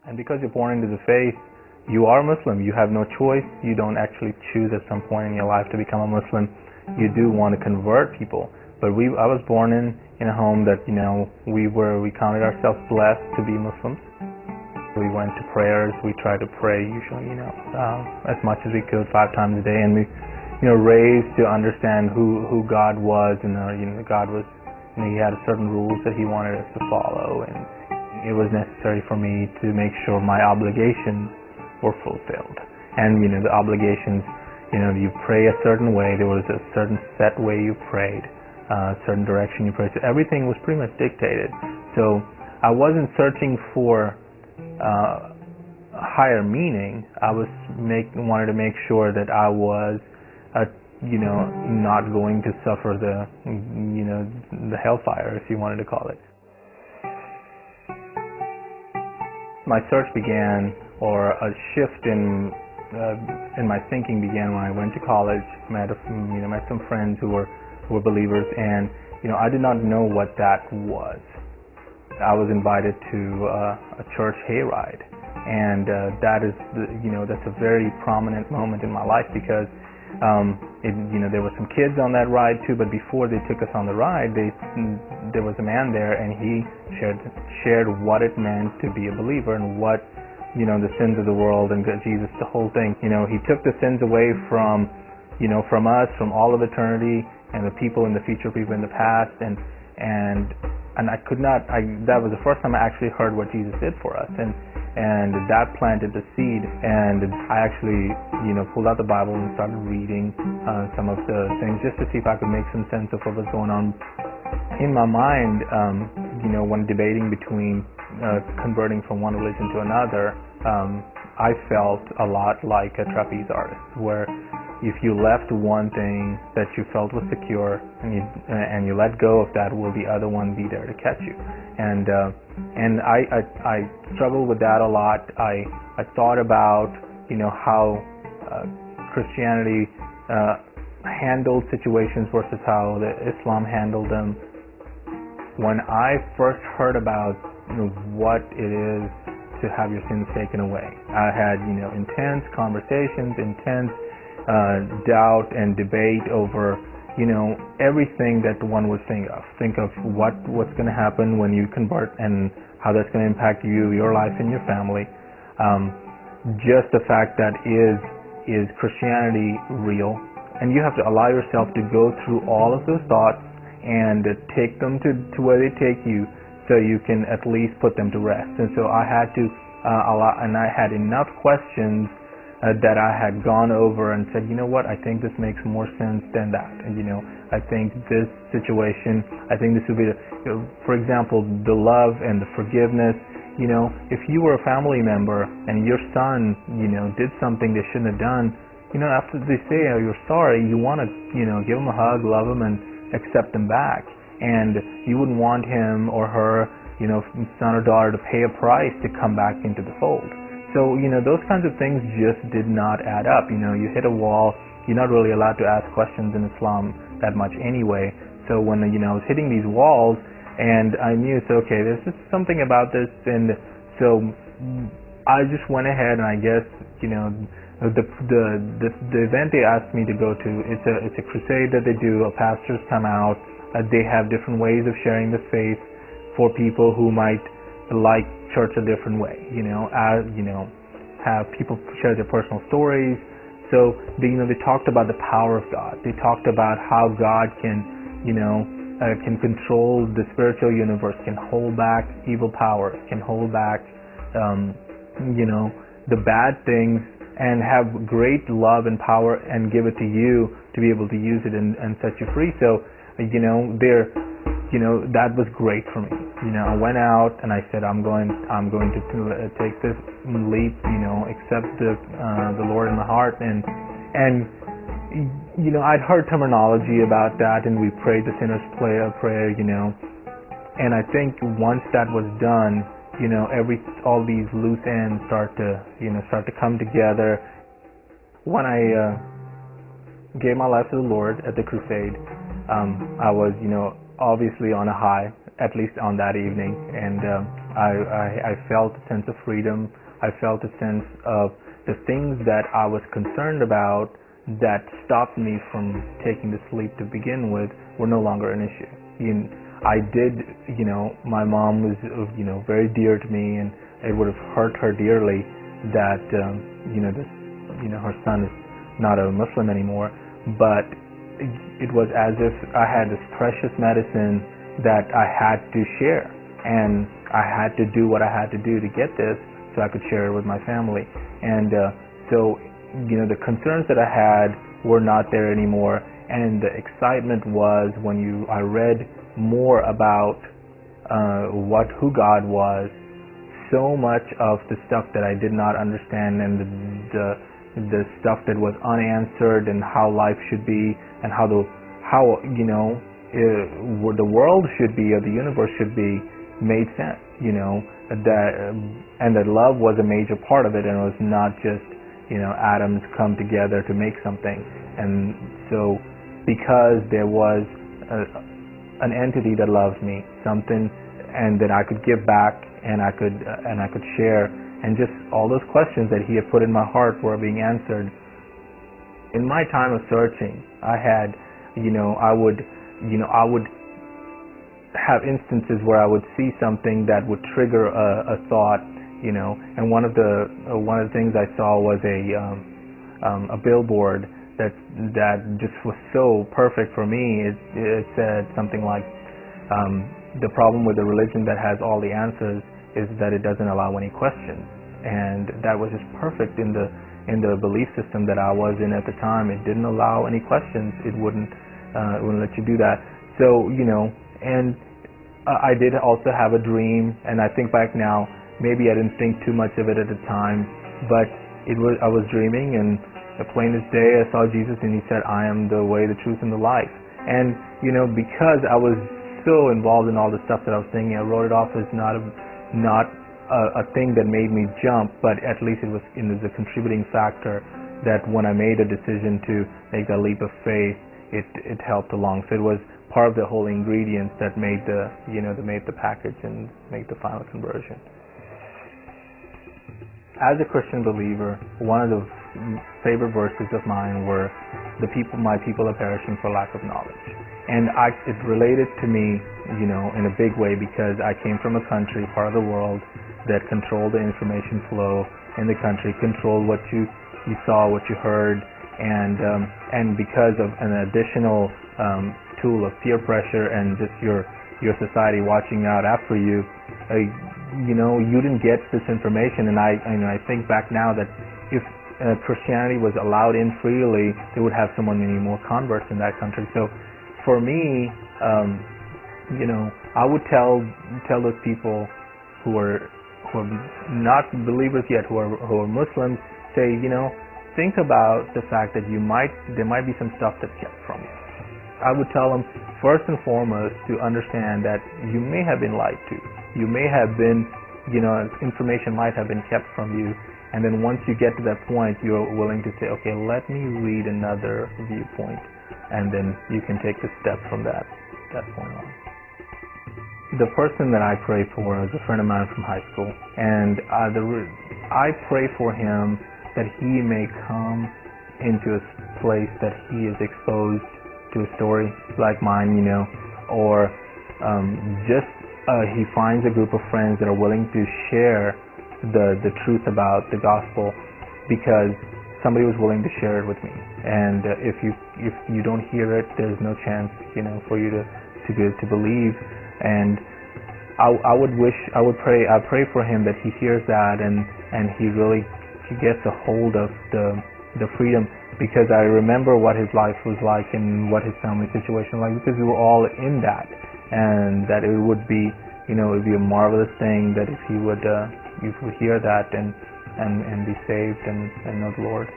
And because you're born into the faith, you are Muslim. You have no choice. You don't actually choose at some point in your life to become a Muslim. You do want to convert people. But I was born in a home that, we counted ourselves blessed to be Muslims. We went to prayers. We tried to pray usually, as much as we could 5 times a day. And we, raised to understand who God was. And, God was, He had certain rules that He wanted us to follow. And it was necessary for me to make sure my obligations were fulfilled. And, the obligations, you pray a certain way. There was a certain set way you prayed, a certain direction you prayed. So everything was pretty much dictated. So I wasn't searching for higher meaning. I wanted to make sure that I was, not going to suffer the hellfire, if you wanted to call it. My search began, or a shift in my thinking began when I went to college. Met some friends who were believers, and I did not know what that was. I was invited to a church hayride, and that is that's a very prominent moment in my life, because there were some kids on that ride too. But before they took us on the ride, there was a man there, and he shared what it meant to be a believer and what the sins of the world and Jesus, the whole thing. He took the sins away from us, from all of eternity, and the people in the future, people in the past, and I could not. That was the first time I actually heard what Jesus did for us, and that planted the seed. And I actually pulled out the Bible and started reading some of the things just to see if I could make some sense of what was going on in my mind. When debating between converting from one religion to another, I felt a lot like a trapeze artist, where if you left one thing that you felt was secure and you let go of that, will the other one be there to catch you? And I struggled with that a lot. I thought about how Christianity handled situations versus how Islam handled them. When I first heard about what it is to have your sins taken away, I had intense conversations, intense doubt and debate over everything that one would think of what's going to happen when you convert, and how that's going to impact you, your life, and your family. Just the fact that is Christianity real? And you have to allow yourself to go through all of those thoughts and take them to where they take you, so you can at least put them to rest. And so I had to and I had enough questions that I had gone over and said, what, I think this makes more sense than that. And I think this situation, I think this would be, for example, the love and the forgiveness. If you were a family member and your son, did something they shouldn't have done, after they say, you're sorry, you want to, give them a hug, love them, and accept them back. And you wouldn't want him or her, son or daughter, to pay a price to come back into the fold. So, those kinds of things just did not add up. You hit a wall. You're not really allowed to ask questions in Islam that much anyway. So when, I was hitting these walls, and I knew, okay, there's just something about this. And so I just went ahead, and I guess, the event they asked me to go to, it's a crusade that they do. Pastors come out. They have different ways of sharing the faith for people who might like church a different way, have people share their personal stories. So they talked about the power of God. They talked about how God can control the spiritual universe, can hold back evil powers, can hold back the bad things, and have great love and power, and give it to you to be able to use it and set you free. So that was great for me. I went out and I said, I'm going to take this leap, accept the Lord in my heart, and I'd heard terminology about that, and we prayed the sinner's prayer, and I think once that was done, all these loose ends start to come together. When I gave my life to the Lord at the crusade, I was, obviously on a high, at least on that evening, and I felt a sense of freedom. I felt a sense of the things that I was concerned about that stopped me from taking the sleep to begin with were no longer an issue. I did, my mom was, very dear to me, and it would have hurt her dearly that, her son is not a Muslim anymore. But it was as if I had this precious medicine that I had to share, and I had to do what I had to do to get this so I could share it with my family. And so the concerns that I had were not there anymore, and the excitement was when I read more about who God was. So much of the stuff that I did not understand, and the stuff that was unanswered, and how life should be, and how the world should be, or the universe should be, made sense. And that love was a major part of it, and it was not just atoms come together to make something. And so, because there was an entity that loves me, something, and that I could give back, and I could share, and just all those questions that He had put in my heart were being answered. In my time of searching, I had, I would have instances where I would see something that would trigger a thought, and one of the things I saw was a billboard that just was so perfect for me. It said something like, the problem with the religion that has all the answers is that it doesn't allow any questions. And that was just perfect in the belief system that I was in at the time. It didn't allow any questions. It wouldn't let you do that. So, and I did also have a dream, and I think back now, maybe I didn't think too much of it at the time, but I was dreaming, and plain as day I saw Jesus, and He said, I am the way, the truth, and the life. And, because I was so involved in all the stuff that I was thinking, I wrote it off as not a thing that made me jump, but at least it was a contributing factor that when I made a decision to make that leap of faith, it helped along. So it was part of the whole ingredients that made that made the package and made the final conversion. As a Christian believer, one of the favorite verses of mine were, my people are perishing for lack of knowledge. And it related to me, in a big way, because I came from a country, part of the world, that controlled the information flow in the country, controlled what you saw, what you heard, and because of an additional tool of peer pressure and just your society watching out after you, you didn't get this information. And I think back now that if Christianity was allowed in freely, they would have so many more converts in that country. So for me, I would tell those people who are not believers yet, who are Muslims, say, think about the fact that there might be some stuff that's kept from you. I would tell them, first and foremost, to understand that you may have been lied to. You may have been, information might have been kept from you. And then once you get to that point, you're willing to say, okay, let me read another viewpoint. And then you can take the step from that point on. The person that I pray for is a friend of mine from high school. And I pray for him that he may come into a place that he is exposed to a story like mine, or he finds a group of friends that are willing to share the truth about the gospel, because somebody was willing to share it with me. And if you don't hear it, there's no chance, for you to believe. And I pray for him that he hears that and he gets a hold of the freedom, because I remember what his life was like and what his family situation was like, because we were all in that, and that it would be a marvelous thing that if he would hear that and be saved and know the Lord.